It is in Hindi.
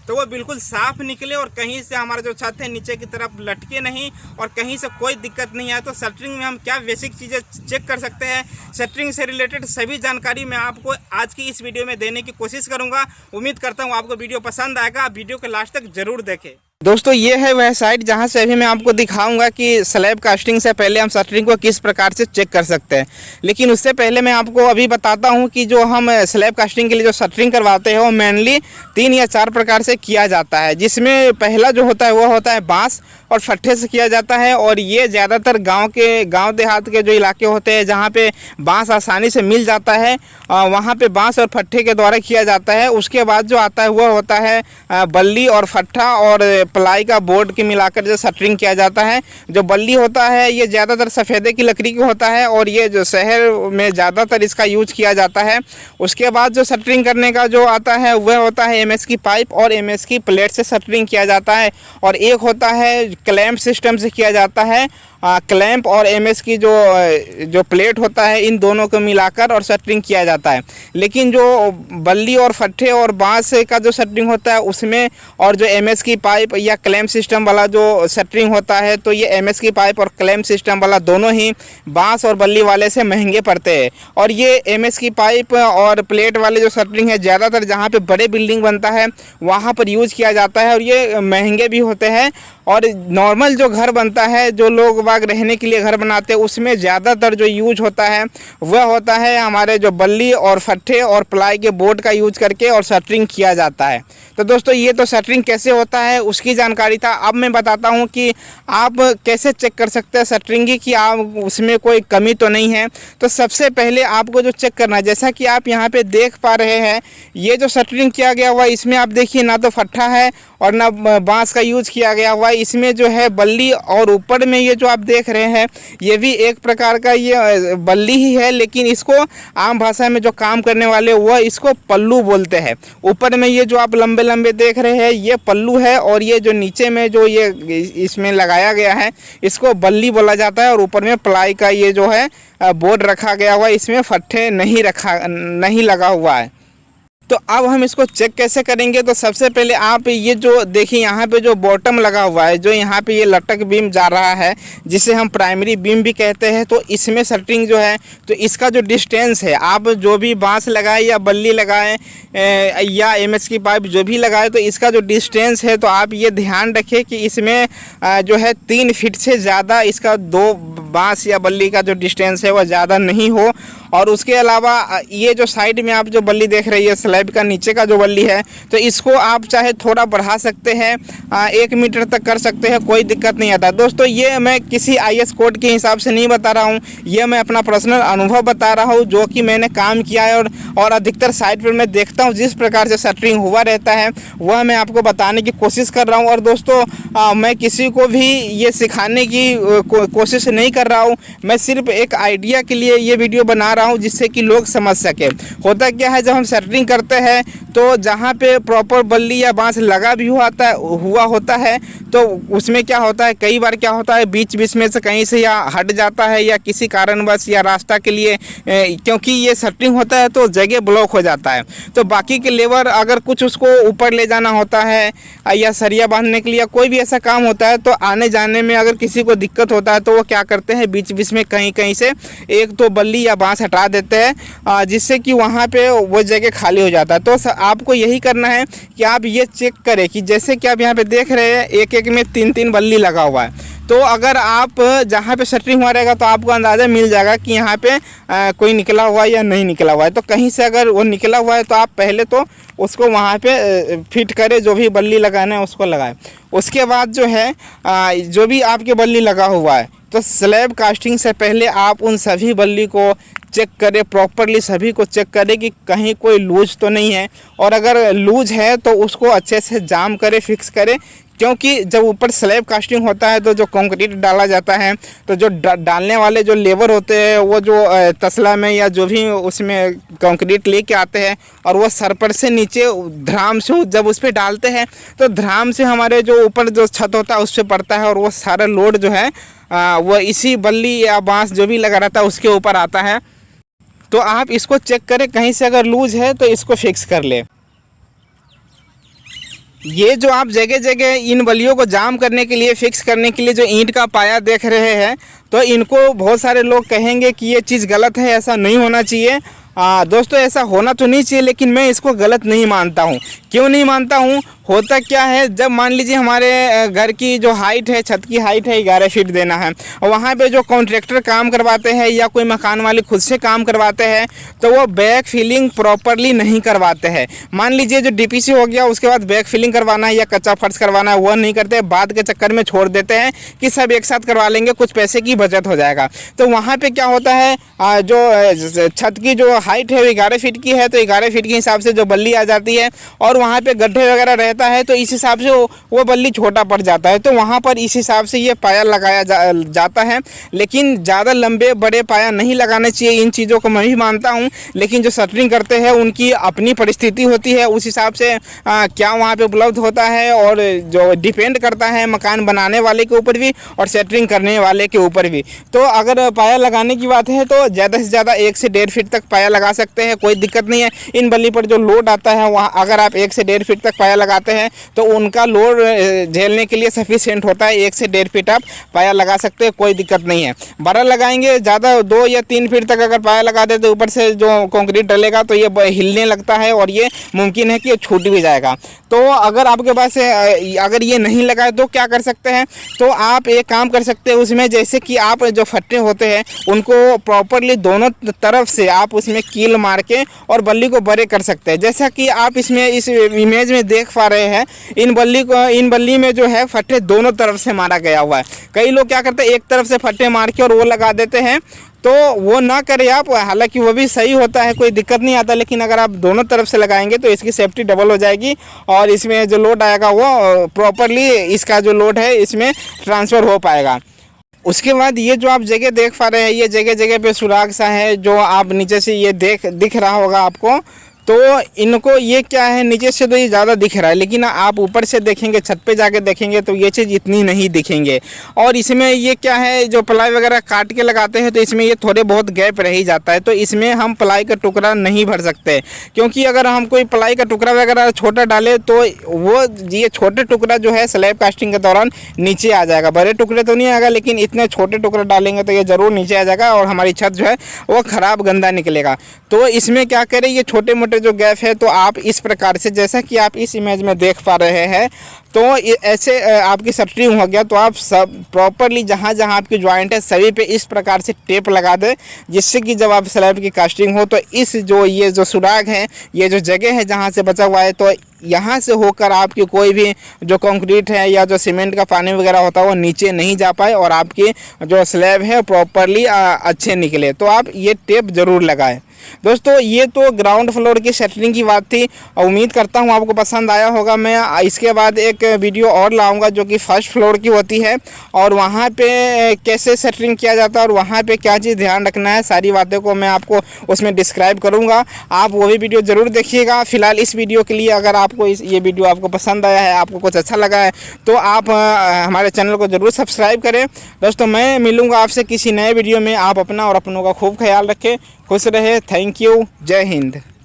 तो वो बिल्कुल साफ़ निकले और कहीं से हमारा जो छत है नीचे की तरफ लटके नहीं और कहीं से कोई दिक्कत नहीं आए। तो शटरिंग में हम क्या बेसिक चीज़ें चेक कर सकते हैं, शटरिंग से रिलेटेड सभी जानकारी मैं आपको आज की इस वीडियो में देने की कोशिश करूँगा। उम्मीद करता हूँ आपको वीडियो पसंद आएगा, आप वीडियो को लास्ट तक ज़रूर देखें। दोस्तों ये है वह साइट जहां से अभी मैं आपको दिखाऊंगा कि स्लैब कास्टिंग से पहले हम शटरिंग को किस प्रकार से चेक कर सकते हैं। लेकिन उससे पहले मैं आपको अभी बताता हूं कि जो हम स्लैब कास्टिंग के लिए जो शटरिंग करवाते हैं वो मेनली 3 या 4 प्रकार से किया जाता है, जिसमें पहला जो होता है वो होता है बांस और फट्ठे से किया जाता है। और ये ज़्यादातर गाँव देहात के जो इलाके होते हैं जहाँ पर बाँस आसानी से मिल जाता है वहाँ पर बाँस और फट्ठे के द्वारा किया जाता है। उसके बाद जो आता है वह होता है बल्ली और फट्ठा और प्लाई का बोर्ड के मिलाकर जो शटरिंग किया जाता है। जो बल्ली होता है ये ज़्यादातर सफ़ेदे की लकड़ी की होता है और ये जो शहर में ज़्यादातर इसका यूज किया जाता है। उसके बाद जो शटरिंग करने का जो आता है वह होता है एमएस की पाइप और एमएस की प्लेट से शटरिंग किया जाता है। और एक होता है क्लैंप सिस्टम से किया जाता है। क्लैंप और एमएस की जो प्लेट होता है इन दोनों को मिलाकर और शटरिंग किया जाता है। लेकिन जो बल्ली और फट्ठे और बांस का जो शटरिंग होता है उसमें और जो एमएस की पाइप या क्लैंप सिस्टम वाला जो शटरिंग होता है तो ये एमएस की पाइप और क्लैंप सिस्टम वाला दोनों ही बांस और बल्ली वाले से महंगे पड़ते हैं। और ये एमएस की पाइप और प्लेट वाले जो शटरिंग है ज़्यादातर जहाँ पे बड़े बिल्डिंग बनता है वहाँ पर यूज़ किया जाता है और ये महंगे भी होते हैं। और नॉर्मल जो घर बनता है, जो लोग बाग रहने के लिए घर बनाते हैं, उसमें ज़्यादातर जो यूज होता है वह होता है हमारे जो बल्ली और फट्ठे और प्लाई के बोर्ड का यूज करके और शटरिंग किया जाता है। तो दोस्तों ये तो शटरिंग कैसे होता है उसकी जानकारी था। अब मैं बताता हूँ कि आप कैसे चेक कर सकते हैं शटरिंग की कि आप उसमें कोई कमी तो नहीं है। तो सबसे पहले आपको जो चेक करना है, जैसा कि आप यहाँ पे देख पा रहे हैं, ये जो शटरिंग किया गया हुआ इसमें आप देखिए ना तो फट्ठा है और ना बांस का यूज किया गया हुआ, इसमें जो है बल्ली और ऊपर में ये जो आप देख रहे हैं ये भी एक प्रकार का ये बल्ली ही है, लेकिन इसको आम भाषा में जो काम करने वाले वह इसको पल्लू बोलते हैं। ऊपर में ये जो आप लंबे लंबे देख रहे हैं ये पल्लू है और ये जो नीचे में जो ये इसमें लगाया गया है इसको बल्ली बोला जाता है। और ऊपर में प्लाई का ये जो है बोर्ड रखा गया हुआ है, इसमें फट्ठे नहीं लगा हुआ है। तो अब हम इसको चेक कैसे करेंगे, तो सबसे पहले आप ये जो देखिए यहाँ पे जो बॉटम लगा हुआ है, जो यहाँ पे ये लटक बीम जा रहा है जिसे हम प्राइमरी बीम भी कहते हैं, तो इसमें शटरिंग जो है तो इसका जो डिस्टेंस है, आप जो भी बांस लगाए या बल्ली लगाएं या एमएस की पाइप जो भी लगाए तो इसका जो डिस्टेंस है तो आप ये ध्यान रखें कि इसमें जो है 3 फीट से ज़्यादा इसका 2 बांस या बल्ली का जो डिस्टेंस है वह ज़्यादा नहीं हो। और उसके अलावा ये जो साइड में आप जो बल्ली देख रही है स्लैब का नीचे का जो बल्ली है तो इसको आप चाहे थोड़ा बढ़ा सकते हैं, 1 मीटर तक कर सकते हैं, कोई दिक्कत नहीं आता। दोस्तों ये मैं किसी आईएस कोड के हिसाब से नहीं बता रहा हूँ, ये मैं अपना पर्सनल अनुभव बता रहा हूँ जो कि मैंने काम किया है और अधिकतर साइट पर मैं देखता हूँ जिस प्रकार से शटरिंग हुआ रहता है वह मैं आपको बताने की कोशिश कर रहा हूँ। और दोस्तों मैं किसी को भी ये सिखाने की कोशिश नहीं कर रहा हूँ, मैं सिर्फ एक आइडिया के लिए ये वीडियो बना रहा हूँ जिससे कि लोग समझ सके। होता क्या है, जब हम शटरिंग करते हैं तो जहाँ पे प्रॉपर बल्ली या बांस लगा भी हुआ होता है तो उसमें क्या होता है, कई बार क्या होता है बीच बीच में से कहीं से या हट जाता है या किसी कारणवश या रास्ता के लिए क्योंकि ये शटरिंग होता है तो जगह ब्लॉक हो जाता है। तो बाकी के लेबर अगर कुछ उसको ऊपर ले जाना होता है या सरिया बांधने के लिए कोई भी ऐसा काम होता है तो आने जाने में अगर किसी को दिक्कत होता है तो वो क्या करते हैं बीच बीच में कहीं कहीं से एक तो बल्ली या बांस हटा देते हैं जिससे कि वहाँ पे वो जगह खाली हो जाता है। तो आपको यही करना है कि आप ये चेक करें कि जैसे कि आप यहाँ पे देख रहे हैं एक एक में 3-3 बल्ली लगा हुआ है, तो अगर आप जहाँ पे शटरिंग हुआ रहेगा तो आपको अंदाज़ा मिल जाएगा कि यहाँ पे कोई निकला हुआ है या नहीं निकला हुआ है। तो कहीं से अगर वो निकला हुआ है तो आप पहले तो उसको वहाँ पे फिट करें, जो भी बल्ली लगाना है उसको लगाएं। उसके बाद जो है जो भी आपके बल्ली लगा हुआ है तो स्लैब कास्टिंग से पहले आप उन सभी बल्ली को चेक करें, प्रॉपरली सभी को चेक करें कि कहीं कोई लूज तो नहीं है, और अगर लूज है तो उसको अच्छे से जाम करें, फिक्स करें। क्योंकि जब ऊपर स्लैब कास्टिंग होता है तो जो कंक्रीट डाला जाता है तो जो डालने वाले जो लेबर होते हैं वो जो तसला में या जो भी उसमें कंक्रीट लेके आते हैं और वो सर पर से नीचे ध्राम से जब उस पर डालते हैं तो ध्राम से हमारे जो ऊपर जो छत होता है उस पर पड़ता है और वो सारा लोड जो है वो इसी बल्ली या बांस जो भी लगा रहता है उसके ऊपर आता है। तो आप इसको चेक करें, कहीं से अगर लूज है तो इसको फिक्स कर ले। ये जो आप जगह जगह इन बल्लियों को जाम करने के लिए, फिक्स करने के लिए जो ईंट का पाया देख रहे हैं, तो इनको बहुत सारे लोग कहेंगे कि ये चीज़ गलत है, ऐसा नहीं होना चाहिए। दोस्तों ऐसा होना तो नहीं चाहिए, लेकिन मैं इसको गलत नहीं मानता हूँ। क्यों नहीं मानता हूँ? होता क्या है, जब मान लीजिए हमारे घर की जो हाइट है, छत की हाइट है 11 फीट देना है, और वहाँ पे जो कॉन्ट्रैक्टर काम करवाते हैं या कोई मकान वाले खुद से काम करवाते हैं, तो वो बैक फिलिंग प्रॉपरली नहीं करवाते हैं। मान लीजिए जो डीपीसी हो गया, उसके बाद बैक फिलिंग करवाना है या कच्चा फर्श करवाना है, वो नहीं करते, बाद के चक्कर में छोड़ देते हैं कि सब एक साथ करवा लेंगे, कुछ पैसे की बचत हो जाएगा। तो वहाँ पर क्या होता है, जो छत की जो हाइट है वो 11 फीट की है, तो 11 फीट के हिसाब से जो बल्ली आ जाती है, और वहाँ पे गड्ढे वगैरह रहता है, तो इस हिसाब से वो बल्ली छोटा पड़ जाता है। तो वहाँ पर इस हिसाब से ये पाया लगाया जाता है। लेकिन ज़्यादा लंबे बड़े पाया नहीं लगाने चाहिए, इन चीज़ों को मैं भी मानता हूँ। लेकिन जो शटरिंग करते हैं उनकी अपनी परिस्थिति होती है, उस हिसाब से क्या वहाँ पे उपलब्ध होता है, और जो डिपेंड करता है मकान बनाने वाले के ऊपर भी और शटरिंग करने वाले के ऊपर भी। तो अगर पाया लगाने की बात है तो ज़्यादा से ज़्यादा 1 से 1.5 फीट तक पाया लगा सकते हैं, कोई दिक्कत नहीं है। इन बल्ली पर जो लोड आता है, वहाँ अगर आप 1 से 1.5 फीट तक पाया लगाते हैं तो उनका लोड झेलने के लिए सफिशिएंट होता है। 1 से 1.5 फीट आप पाया लगा सकते हैं, कोई दिक्कत नहीं है। बड़ा लगाएंगे ज़्यादा 2 या 3 फीट तक अगर पाया लगा दे तो ऊपर से जो कंक्रीट डलेगा तो ये हिलने लगता है, और ये मुमकिन है कि ये छूट भी जाएगा। तो अगर आपके पास अगर ये नहीं लगाए तो क्या कर सकते हैं, तो आप एक काम कर सकते हैं उसमें, जैसे कि आप जो फट्टे होते हैं उनको प्रॉपरली दोनों तरफ से आप उसमें कील मार के और बल्ली को बड़े कर सकते हैं। जैसा कि आप इसमें इस इमेज में देख पा रहे हैं, इन बल्ली में जो है फट्टे दोनों तरफ से मारा गया हुआ है। कई लोग क्या करते हैं, एक तरफ से फट्टे मार के और वो लगा देते हैं, तो वो ना करें आप। हालांकि वो भी सही होता है, कोई दिक्कत नहीं आता, लेकिन अगर आप दोनों तरफ से लगाएंगे तो इसकी सेफ्टी डबल हो जाएगी, और इसमें जो लोड आएगा वो प्रॉपरली इसका जो लोड है इसमें ट्रांसफ़र हो पाएगा। उसके बाद ये जो आप जगह देख पा रहे हैं, ये जगह जगह पे सुराग सा है, जो आप नीचे से ये दिख रहा होगा आपको। तो इनको ये क्या है, नीचे से तो ये ज़्यादा दिख रहा है, लेकिन आप ऊपर से देखेंगे, छत पे जाके देखेंगे तो ये चीज़ इतनी नहीं दिखेंगे। और इसमें ये क्या है, जो प्लाई वगैरह काट के लगाते हैं तो इसमें ये थोड़े बहुत गैप रह ही जाता है, तो इसमें हम प्लाई का टुकड़ा नहीं भर सकते। क्योंकि अगर हम कोई प्लाई का टुकड़ा वगैरह छोटा डालें तो वो ये छोटे टुकड़ा जो है स्लैब कास्टिंग के दौरान नीचे आ जाएगा। बड़े टुकड़े तो नहीं आएगा, लेकिन इतने छोटे टुकड़े डालेंगे तो ये ज़रूर नीचे आ जाएगा, और हमारी छत जो है वो ख़राब गंदा निकलेगा। तो इसमें क्या करें, ये छोटे मोटे जो गैप है तो आप इस प्रकार से, जैसा कि आप इस इमेज में देख पा रहे हैं, तो ऐसे आपकी शटरिंग हो गया। तो आप सब प्रॉपरली जहाँ जहाँ आपकी जॉइंट है सभी पे इस प्रकार से टेप लगा दें, जिससे कि जब आप स्लैब की कास्टिंग हो तो इस ये जो सुराग है, ये जो जगह है जहाँ से बचा हुआ है, तो यहाँ से होकर आपकी कोई भी जो कंक्रीट है या जो सीमेंट का पानी वगैरह होता है वो नीचे नहीं जा पाए, और आपकी जो स्लैब है प्रॉपरली अच्छे निकले। तो आप ये टेप ज़रूर लगाएं। दोस्तों ये तो ग्राउंड फ्लोर की शटरिंग की बात थी, उम्मीद करता हूँ आपको पसंद आया होगा। मैं इसके बाद एक वीडियो और लाऊंगा जो कि फर्स्ट फ्लोर की होती है, और वहाँ पे कैसे शटरिंग किया जाता है और वहाँ पे क्या चीज़ ध्यान रखना है, सारी बातें को मैं आपको उसमें डिस्क्राइब करूँगा। आप वो भी वीडियो ज़रूर देखिएगा। फिलहाल इस वीडियो के लिए अगर आपको ये वीडियो आपको पसंद आया है, आपको कुछ अच्छा लगा है, तो आप हमारे चैनल को ज़रूर सब्सक्राइब करें। दोस्तों मैं मिलूँगा आपसे किसी नए वीडियो में। आप अपना और अपनों का खूब ख्याल रखें, खुश रहे। Thank you. जय हिंद।